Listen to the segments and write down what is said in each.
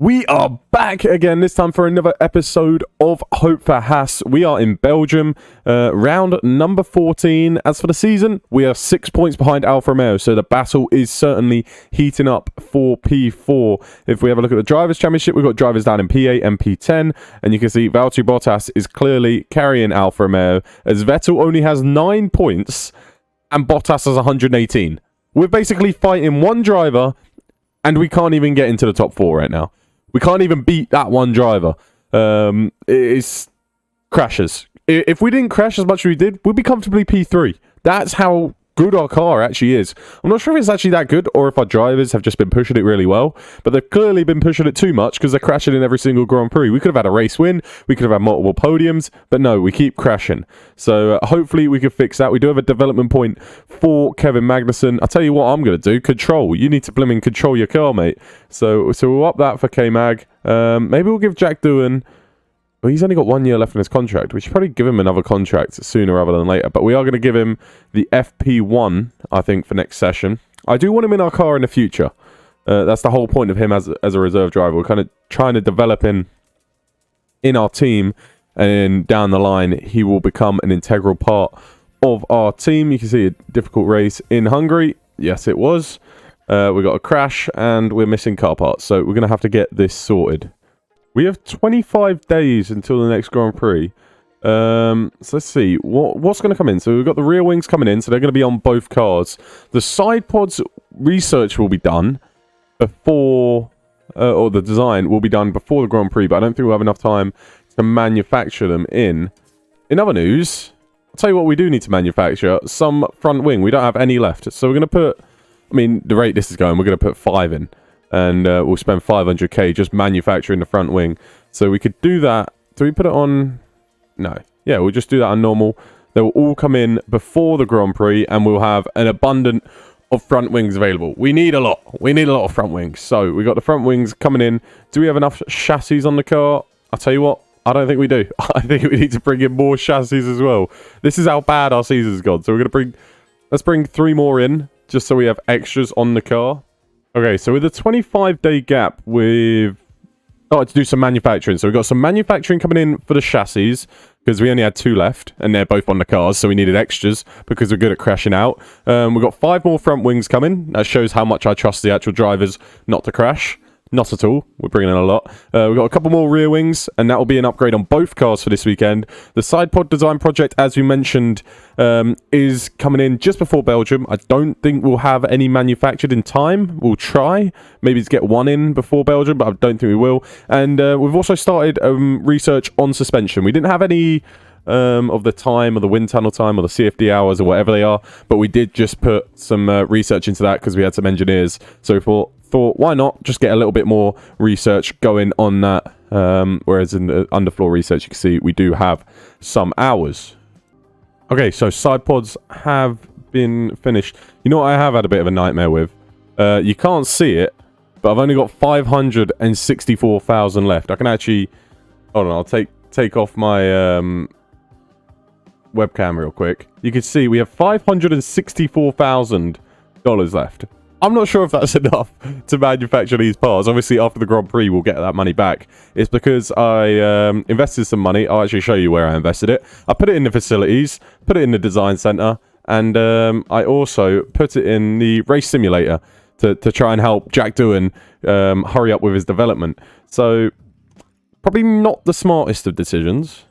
We are back again, this time for another episode of Hope for Haas. We are in Belgium, round number 14. As for the season, we are 6 points behind Alfa Romeo, so the battle is certainly heating up for P4. If we have a look at the Drivers' Championship, we've got drivers down in P8 and P10, and you can see Valtteri Bottas is clearly carrying Alfa Romeo, as Vettel only has 9 points, and Bottas has 118. We're basically fighting one driver, and we can't even get into the top 4 right now. We can't even beat that one driver. It's crashes. If we didn't crash as much as we did, we'd be comfortably P3. That's how good our car actually is. I'm not sure if it's actually that good or if our drivers have just been pushing it really well, but they've clearly been pushing it too much because they're crashing in every single Grand Prix. We could have had a race win, we could have had multiple podiums, but no, we keep crashing. So hopefully we can fix that. We do have a development point for Kevin Magnussen. I'll tell you what I'm going to do. Control. You need to blimmin' control your car, mate. So we'll up that for K-Mag. Maybe we'll give Jack Doohan... Well, he's only got 1 year left in his contract. We should probably give him another contract sooner rather than later. But we are going to give him the FP1, I think, for next session. I do want him in our car in the future. That's the whole point of him as a reserve driver. We're kind of trying to develop him in our team. And down the line, he will become an integral part of our team. You can see a difficult race in Hungary. Yes, it was. We got a crash and we're missing car parts. So we're going to have to get this sorted. We have 25 days until the next Grand Prix. So let's see. What's going to come in? So we've got the rear wings coming in. So they're going to be on both cars. The side pods research will be done before... or the design will be done before the Grand Prix. But I don't think we'll have enough time to manufacture them in. In other news, I'll tell you what we do need to manufacture. Some front wing. We don't have any left. So we're going to put... I mean, the rate this is going, we're going to put 5 in. And we'll spend 500k just manufacturing the front wing. So we could do that. Do we put it on? No. Yeah, we'll just do that on normal. They will all come in before the Grand Prix, and we'll have an abundance of front wings available. We need a lot. We need a lot of front wings. So we got the front wings coming in. Do we have enough chassis on the car? I'll tell you what. I don't think we do. I think we need to bring in more chassis as well. This is how bad our season's gone. So we're gonna bring. Let's bring 3 more in, just so we have extras on the car. Okay, so with a 25-day gap, we've to do some manufacturing. So we've got some manufacturing coming in for the chassis, because we only had 2 left, and they're both on the cars, so we needed extras, because we're good at crashing out. We've got 5 more front wings coming. That shows how much I trust the actual drivers not to crash. Not at all. We're bringing in a lot. We've got a couple more rear wings, and that will be an upgrade on both cars for this weekend. The side pod design project, as we mentioned, is coming in just before Belgium. I don't think we'll have any manufactured in time. We'll try. Maybe to get 1 in before Belgium, but I don't think we will. And we've also started research on suspension. We didn't have any... of the time, or the wind tunnel time, or the CFD hours, or whatever they are, but we did just put some research into that because we had some engineers. So we thought why not just get a little bit more research going on that, whereas in the underfloor research you can see we do have some hours. Okay, so side pods have been finished. You know what I have had a bit of a nightmare with? You can't see it, but I've only got 564,000 left. I can actually... Hold on, I'll take off my webcam real quick. You can see we have $564,000 left. I'm not sure if that's enough to manufacture these parts. Obviously, after the Grand Prix, we'll get that money back. It's because I invested some money. I'll actually show you where I invested it. I put it in the facilities, put it in the design center, and I also put it in the race simulator to try and help Jack Doohan hurry up with his development. So, probably not the smartest of decisions.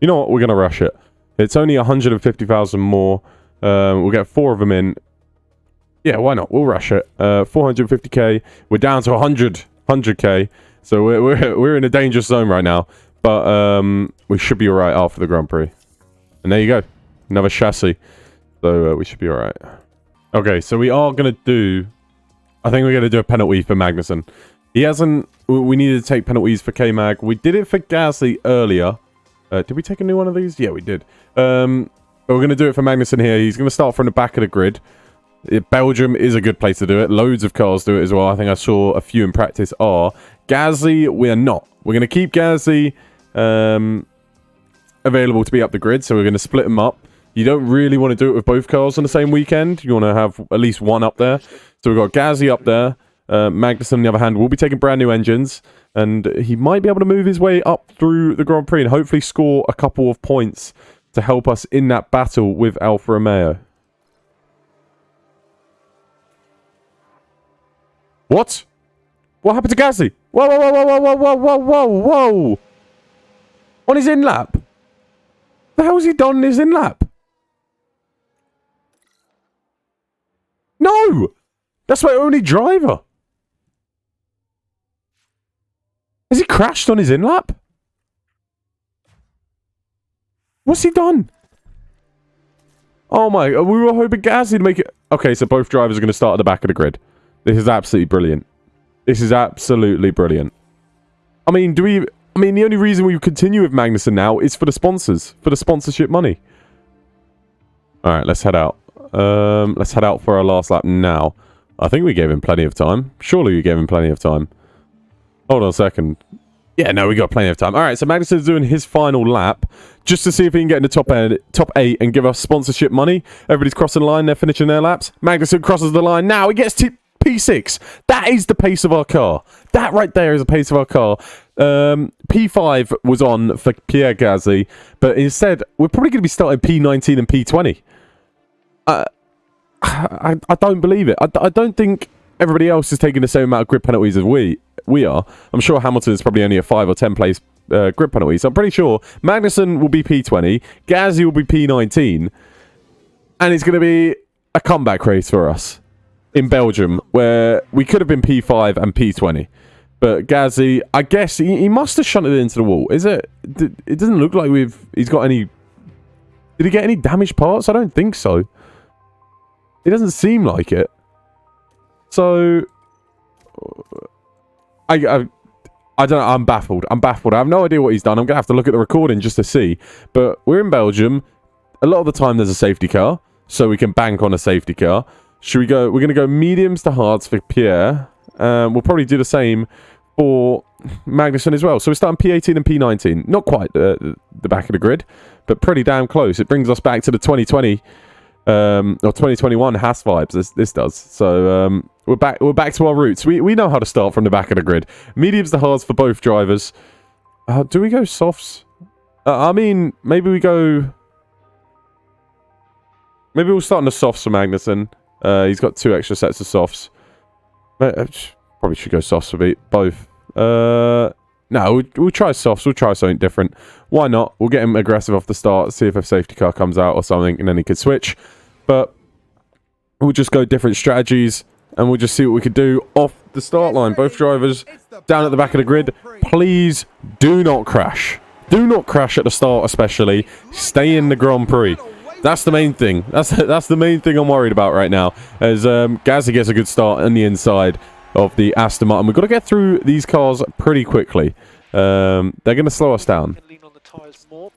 You know what? We're going to rush it. It's only 150,000 more. We'll get 4 of them in. Yeah, why not? We'll rush it. 450k. We're down to 100k. So we're in a dangerous zone right now. But we should be alright after the Grand Prix. And there you go. Another chassis. So we should be alright. Okay, so we are going to do... I think we're going to do a penalty for Magnussen. He hasn't... We needed to take penalties for K-Mag. We did it for Gasly earlier. Did we take a new one of these? Yeah, we did. But we're going to do it for Magnussen here. He's going to start from the back of the grid. Belgium is a good place to do it. Loads of cars do it as well. I think I saw a few in practice are. Gasly, we are not. We're going to keep Gasly available to be up the grid. So we're going to split them up. You don't really want to do it with both cars on the same weekend. You want to have at least one up there. So we've got Gasly up there. Magnussen, on the other hand, will be taking brand new engines, and he might be able to move his way up through the Grand Prix and hopefully score a couple of points to help us in that battle with Alfa Romeo. What? What happened to Gasly? Whoa, whoa, whoa, whoa, whoa, whoa, whoa, whoa, whoa! On his in-lap? The hell's he done on his in-lap? No! That's my only driver. Has he crashed on his in-lap? What's he done? Oh my, we were hoping Gasly to make it. Okay, so both drivers are going to start at the back of the grid. This is absolutely brilliant. This is absolutely brilliant. I mean, the only reason we continue with Magnussen now is for the sponsors, for the sponsorship money. All right, let's head out. Let's head out for our last lap now. I think we gave him plenty of time. Surely we gave him plenty of time. Hold on a second. Yeah, no, we got plenty of time. All right, so Magnussen's doing his final lap just to see if he can get in the top 8 and give us sponsorship money. Everybody's crossing the line. They're finishing their laps. Magnussen crosses the line. Now he gets to P6. That is the pace of our car. That right there is the pace of our car. P5 was on for Pierre Gasly, but instead, we're probably going to be starting P19 and P20. I don't believe it. I don't think everybody else is taking the same amount of grid penalties as we are. I'm sure Hamilton is probably only a 5 or 10 place grid penalties. I'm pretty sure Magnussen will be P20, Gasly will be P19, and it's going to be a comeback race for us in Belgium, where we could have been P5 and P20. But Gasly, I guess he must have shunted it into the wall. Is it? It doesn't look like he's got any. Did he get any damaged parts? I don't think so. It doesn't seem like it. So I don't know. I'm baffled. I have no idea what he's done. I'm gonna have to look at the recording just to see. But we're in Belgium. A lot of the time there's a safety car, so we can bank on a safety car. Should we go? We're gonna go mediums to hards for Pierre. We'll probably do the same for Magnussen as well. So we're starting P18 and P19. Not quite the back of the grid, but pretty damn close. It brings us back to the 2020 or 2021 Haas vibes. This does. So we're back to our roots. We know how to start from the back of the grid. Mediums to hards for both drivers. Do we go softs? I mean, maybe we go. Maybe we'll start on the softs for Magnussen. He's got 2 extra sets of softs. Probably should go softs for both. No, we'll try softs. We'll try something different. Why not? We'll get him aggressive off the start, see if a safety car comes out or something, and then he could switch. But we'll just go different strategies, and we'll just see what we could do off the start line. Both drivers down at the back of the grid. Please do not crash. Do not crash at the start, especially. Stay in the Grand Prix. That's the main thing. That's the main thing I'm worried about right now. As Gasly gets a good start on the inside of the Aston Martin. We've got to get through these cars pretty quickly. They're going to slow us down.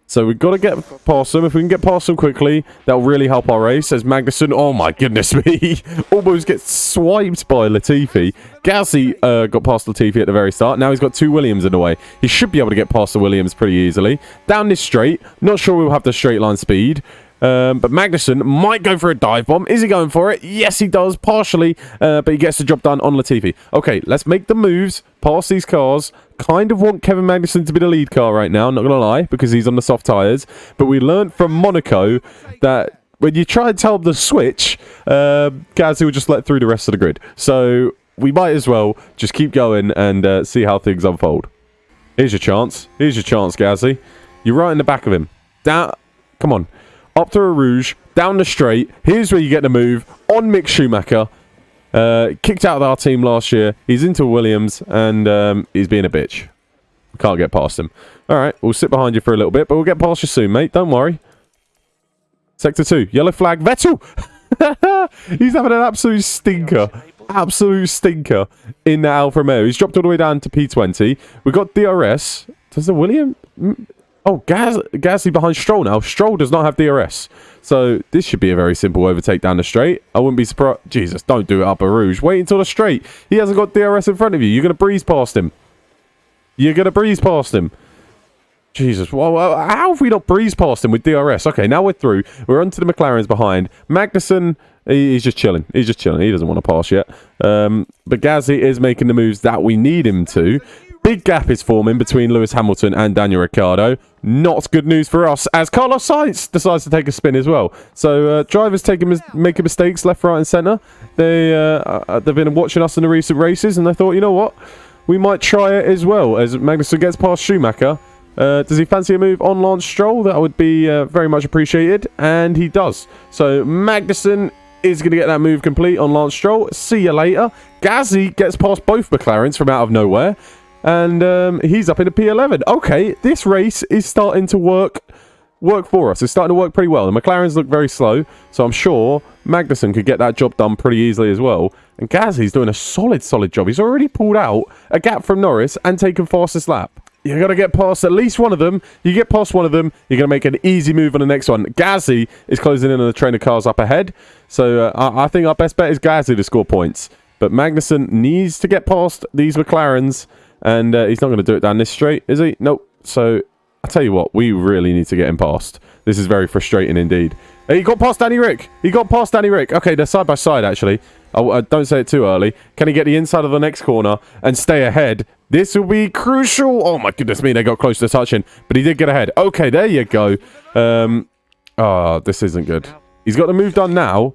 So we've got to get past them. If we can get past them quickly, that'll really help our race. As Magnussen, oh my goodness me, almost gets swiped by Latifi. Gasly got past Latifi at the very start. Now he's got 2 Williams in the way. He should be able to get past the Williams pretty easily. Down this straight. Not sure we'll have the straight line speed. But Magnussen might go for a dive bomb. Is he going for it? Yes, he does, partially. But he gets the job done on Latifi. Okay, let's make the moves past these cars. Kind of want Kevin Magnussen to be the lead car right now, not going to lie, because he's on the soft tyres. But we learned from Monaco that when you try and tell him to switch, Gasly will just let through the rest of the grid. So we might as well just keep going and see how things unfold. Here's your chance. Here's your chance, Gasly. You're right in the back of him. Down. Come on. Up to a Rouge, down the straight. Here's where you get the move on Mick Schumacher. Kicked out of our team last year. He's into Williams, and he's being a bitch. Can't get past him. All right, we'll sit behind you for a little bit, but we'll get past you soon, mate. Don't worry. Sector 2, yellow flag. Vettel! He's having an absolute stinker. Absolute stinker in the Alfa Romeo. He's dropped all the way down to P20. We've got DRS. Does the William... Oh, Gasly behind Stroll now. Stroll does not have DRS. So this should be a very simple overtake down the straight. I wouldn't be surprised. Jesus, don't do it up a Rouge. Wait until the straight. He hasn't got DRS in front of you. You're going to breeze past him. You're going to breeze past him. Jesus, well, how have we not breezed past him with DRS? Okay, now we're through. We're onto the McLarens behind. Magnussen He's just chilling. He's just chilling. He doesn't want to pass yet. But Gasly is making the moves that we need him to. Big gap is forming between Lewis Hamilton and Daniel Ricciardo. Not good news for us, as Carlos Sainz decides to take a spin as well. So drivers making mistakes left, right, and centre. They've been watching us in the recent races, and they thought, you know what, we might try it as well. As Magnussen gets past Schumacher, does he fancy a move on Lance Stroll? That would be very much appreciated, and he does. So Magnussen is going to get that move complete on Lance Stroll. See you later. Gasly gets past both McLarens from out of nowhere. And he's up in the P11. Okay, this race is starting to work for us. It's starting to work pretty well. The McLarens look very slow, so I'm sure Magnussen could get that job done pretty easily as well. And Gasly's doing a solid job. He's already pulled out a gap from Norris and taken fastest lap. You got to get past at least one of them. You get past one of them, you're going to make an easy move on the next one. Gasly is closing in on the train of cars up ahead. So I think our best bet is Gasly to score points. But Magnussen needs to get past these McLarens. And he's not going to do it down this straight, is he? Nope. So, I'll tell you what. We really need to get him past. This is very frustrating indeed. He got past Danny Rick. He got past Danny Rick. Okay, they're side by side, actually. Don't say it too early. Can he get the inside of the next corner and stay ahead? This will be crucial. Oh, my goodness me. They got close to touching. But he did get ahead. Okay, there you go. This isn't good. He's got the move done now.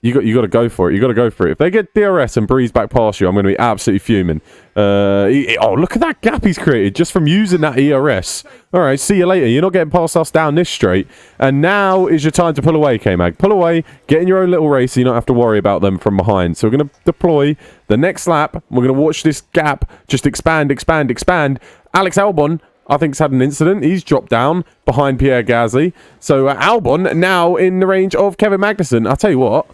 You got to go for it. You got to go for it. If they get DRS and breeze back past you, I'm going to be absolutely fuming. Look at that gap he's created just from using that ERS. All right, see you later. You're not getting past us down this straight. And now is your time to pull away, K-Mag. Pull away. Get in your own little race so you don't have to worry about them from behind. So we're going to deploy the next lap. We're going to watch this gap just expand. Alex Albon, I think, has had an incident. He's dropped down behind Pierre Gasly. So Albon now in the range of Kevin Magnussen. I'll tell you what.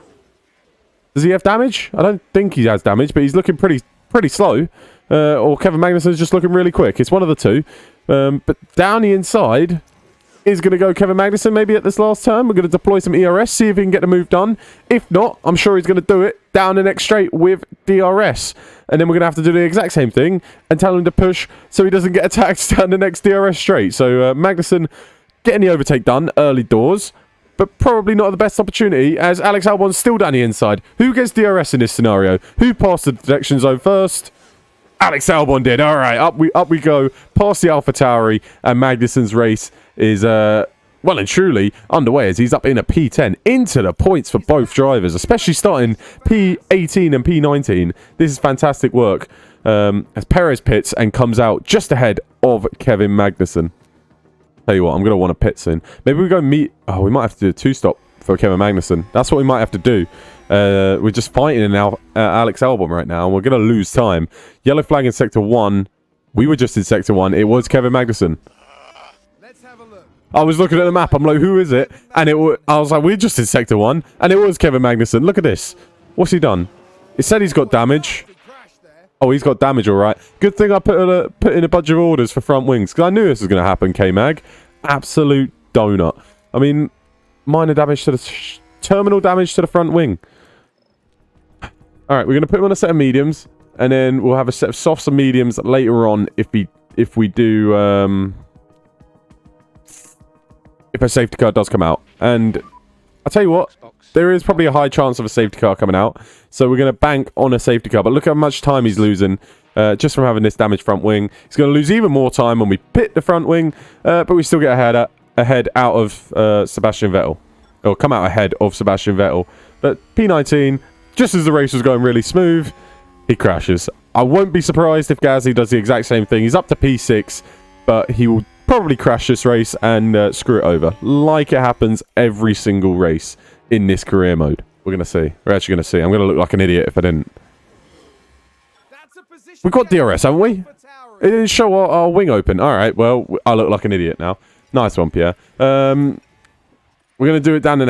Does he have damage? I don't think he has damage, but he's looking pretty slow. Or Kevin Magnussen's just looking really quick. It's one of the two. But down the inside is going to go Kevin Magnussen maybe at this last turn. We're going to deploy some ERS, see if he can get the move done. If not, I'm sure he's going to do it down the next straight with DRS. And then we're going to have to do the exact same thing and tell him to push so he doesn't get attacked down the next DRS straight. So Magnussen getting the overtake done early doors. But probably not the best opportunity, as Alex Albon's still down the inside. Who gets DRS in this scenario? Who passed the detection zone first? Alex Albon did. All right, up we go. Past the AlphaTauri, and Magnussen's race is, well and truly, underway as he's up in a P10. Into the points for both drivers, especially starting P18 and P19. This is fantastic work. As Perez pits and comes out just ahead of Kevin Magnussen. Tell you what, I'm going to want to pit soon. Maybe we go meet... Oh, we might have to do a two-stop for Kevin Magnussen. That's what we might have to do. We're just fighting in Alex Albon right now, and we're going to lose time. Yellow flag in Sector 1. We were just in Sector 1. It was Kevin Magnussen. Let's have a look. I was looking at the map. I'm like, who is it? And I was like, we're just in Sector 1. And it was Kevin Magnussen. Look at this. What's he done? It said he's got damage. Oh, he's got damage, all right. Good thing I put in a bunch of orders for front wings, because I knew this was going to happen, K-Mag. Absolute donut. I mean, minor damage to the... terminal damage to the front wing. All right, we're going to put him on a set of mediums, and then we'll have a set of softs and mediums later on if we do... if a safety car does come out. And I'll tell you what, there is probably a high chance of a safety car coming out. So we're going to bank on a safety car. But look how much time he's losing just from having this damaged front wing. He's going to lose even more time when we pit the front wing. But we still get ahead out of Sebastian Vettel. Or come out ahead of Sebastian Vettel. But P19, just as the race was going really smooth, he crashes. I won't be surprised if Gasly does the exact same thing. He's up to P6, but he will probably crash this race and screw it over. Like it happens every single race in this career mode. We're going to see. We're actually going to see. I'm going to look like an idiot if I didn't. We've got DRS, haven't we? It didn't show our wing open. All right, well, I look like an idiot now. Nice one, Pierre. We're going to do it down the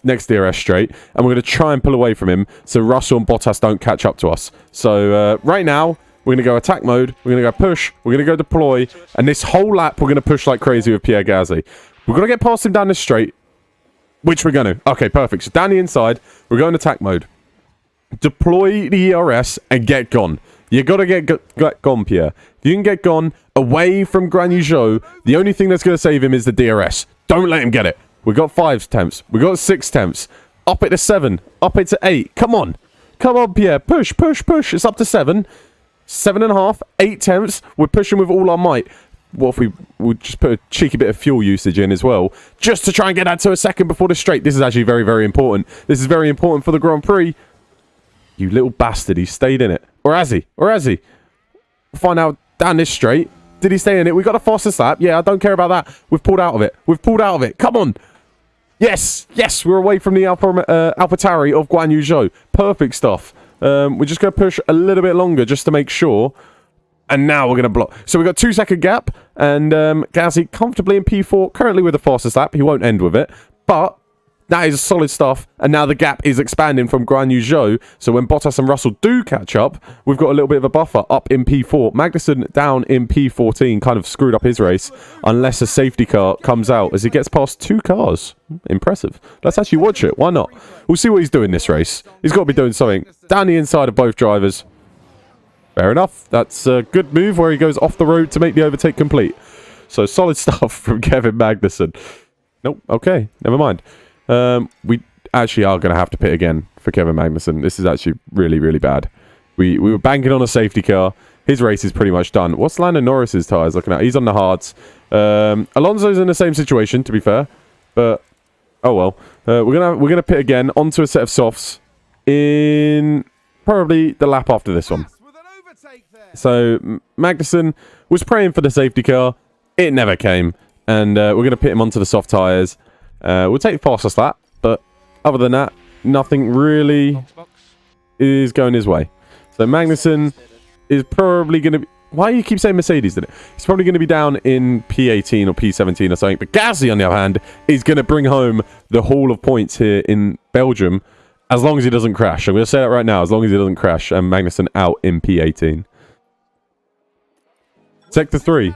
next DRS straight, and we're going to try and pull away from him so Russell and Bottas don't catch up to us. So right now, we're going to go attack mode, we're going to go push, we're going to go deploy, and this whole lap, we're going to push like crazy with Pierre Gasly. We're going to get past him down this straight, which we're going to. Okay, perfect. So down the inside, we're going attack mode. Deploy the ERS and get gone. You got to get gone, Pierre. If you can get gone away from Guanyu Zhou, the only thing that's going to save him is the DRS. Don't let him get it. We got 5 temps. We got 6 temps. Up it to 7. Up it to 8. Come on. Come on, Pierre. Push, push, push. It's up to 7. 7.5. 8 tenths. We're pushing with all our might. What if we would just put a cheeky bit of fuel usage in as well, just to try and get that to a second before the straight. This is actually very, very important. This is very important for the Grand Prix. You little bastard. He stayed in it. Or has he? Or has he? Find out down this straight. Did he stay in it? We got a fastest lap. Yeah, I don't care about that. We've pulled out of it. We've pulled out of it. Come on. Yes. Yes, we're away from the AlphaTauri of Guan Yu Zhou. Perfect stuff. We're just going to push a little bit longer just to make sure. And now we're going to block. So we've got 2-second gap. And Gasly comfortably in P4. Currently with the fastest lap. He won't end with it. But that is solid stuff. And now the gap is expanding from Guan Yu Zhou. So when Bottas and Russell do catch up, we've got a little bit of a buffer up in P4. Magnussen down in P14 kind of screwed up his race. Unless a safety car comes out as he gets past 2 cars. Impressive. Let's actually watch it. Why not? We'll see what he's doing this race. He's got to be doing something down the inside of both drivers. Fair enough. That's a good move where he goes off the road to make the overtake complete. So solid stuff from Kevin Magnussen. Nope. Okay. Never mind. We actually are going to have to pit again for Kevin Magnussen. This is actually really, really bad. We were banking on a safety car. His race is pretty much done. What's Lando Norris's tyres looking at? He's on the hards. Alonso's in the same situation, to be fair. But, oh well. We're gonna pit again onto a set of softs in probably the lap after this one. So Magnussen was praying for the safety car. It never came. And we're going to pit him onto the soft tyres. We'll take fastest lap. But other than that, nothing really is going his way. So Magnussen is probably going to be... Why do you keep saying Mercedes, did it? He's probably going to be down in P18 or P17 or something. But Gasly, on the other hand, is going to bring home the haul of points here in Belgium. As long as he doesn't crash. I'm going to say that right now. As long as he doesn't crash. And Magnussen out in P18. Sector 3.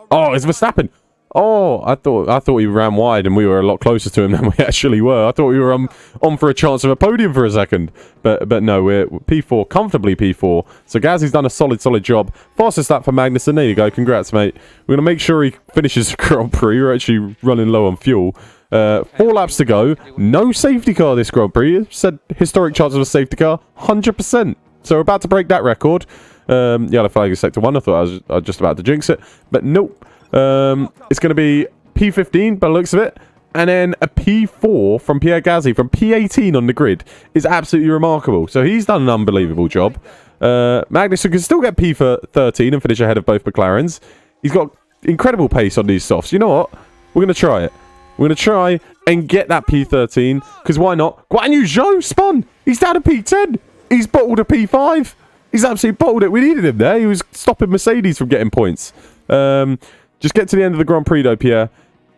Oh, it's Verstappen. Oh, I thought he ran wide and we were a lot closer to him than we actually were. I thought we were on for a chance of a podium for a second. But no, we're P4, comfortably P4. So Gasly's done a solid job. Fastest lap for Magnussen. There you go. Congrats, mate. We're going to make sure he finishes the Grand Prix. We're actually running low on fuel. 4 laps to go. No safety car this Grand Prix. Said historic chance of a safety car. 100%. So we're about to break that record. Yellow flag is sector 1. I thought I was just about to jinx it. But nope. It's going to be P15 by the looks of it. And then a P4 from Pierre Gasly from P18 on the grid is absolutely remarkable. So he's done an unbelievable job. Magnussen can still get P13 and finish ahead of both McLarens. He's got incredible pace on these softs. You know what? We're going to try it. We're going to try and get that P13. Because why not? Guan Yu Zhou spun. He's down to P10. He's bottled a P5. He's absolutely bottled it. We needed him there. He was stopping Mercedes from getting points. Just get to the end of the Grand Prix, though, Pierre.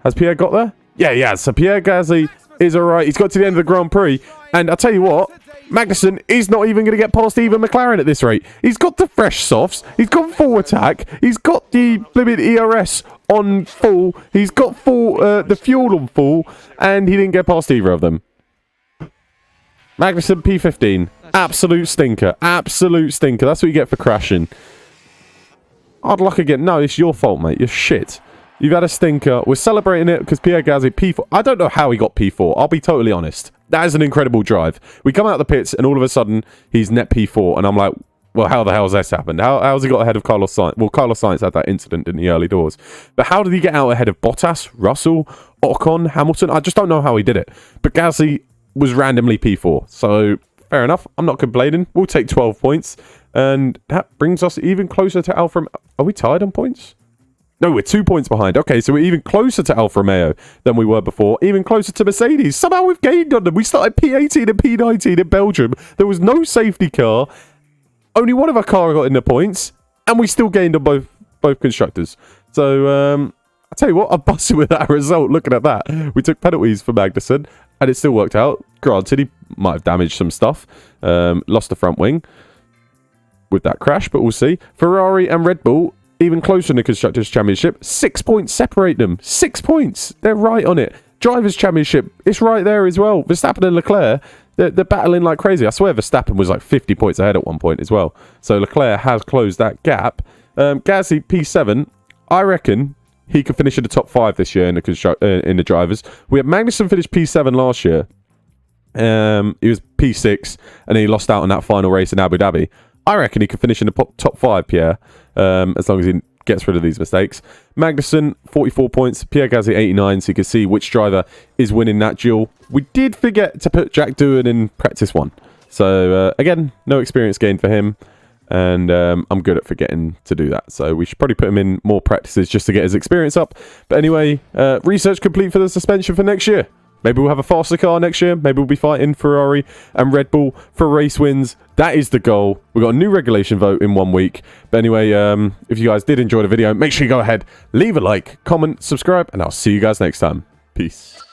Has Pierre got there? Yeah, yeah. So Pierre Gasly is all right. He's got to the end of the Grand Prix. And I'll tell you what, Magnussen is not even going to get past even McLaren at this rate. He's got the fresh softs. He's got full attack. He's got the limit ERS on full. He's got full the fuel on full. And he didn't get past either of them. Magnussen P15. Absolute stinker. Absolute stinker. That's what you get for crashing. Hard luck again. No, it's your fault, mate. You're shit. You've had a stinker. We're celebrating it because Pierre Gasly P4. I don't know how he got P4. I'll be totally honest. That is an incredible drive. We come out of the pits and all of a sudden he's net P4. And I'm like, well, how the hell has this happened? How's he got ahead of Carlos Sainz? Well, Carlos Sainz had that incident in the early doors. But how did he get out ahead of Bottas, Russell, Ocon, Hamilton? I just don't know how he did it. But Gasly was randomly P4. So fair enough. I'm not complaining. We'll take 12 points. And that brings us even closer to Alfa... Are we tied on points? No, we're 2 points behind. Okay, so we're even closer to Alfa Romeo than we were before. Even closer to Mercedes. Somehow we've gained on them. We started P18 and P19 in Belgium. There was no safety car. Only one of our car got in the points. And we still gained on both constructors. So, I'll tell you what. I'm busted with that result. Looking at that. We took penalties for Magnussen. And it still worked out. Granted, he might have damaged some stuff. Lost the front wing with that crash, but we'll see. Ferrari and Red Bull, even closer in the Constructors' Championship. 6 points separate them. 6 points. They're right on it. Drivers' Championship, it's right there as well. Verstappen and Leclerc, they're battling like crazy. I swear Verstappen was like 50 points ahead at one point as well. So Leclerc has closed that gap. Gasly, P7, I reckon he could finish in the top 5 this year in the drivers. We had Magnussen finish P7 last year. He was P6, and he lost out on that final race in Abu Dhabi. I reckon he could finish in the top 5, Pierre, as long as he gets rid of these mistakes. Magnussen, 44 points. Pierre Gasly, 89, so you can see which driver is winning that duel. We did forget to put Jack Doohan in practice 1. So, again, no experience gained for him. And I'm good at forgetting to do that. So we should probably put him in more practices just to get his experience up. But anyway, research complete for the suspension for next year. Maybe we'll have a faster car next year. Maybe we'll be fighting Ferrari and Red Bull for race wins. That is the goal. We've got a new regulation vote in 1 week. But anyway, if you guys did enjoy the video, make sure you go ahead, leave a like, comment, subscribe, and I'll see you guys next time. Peace.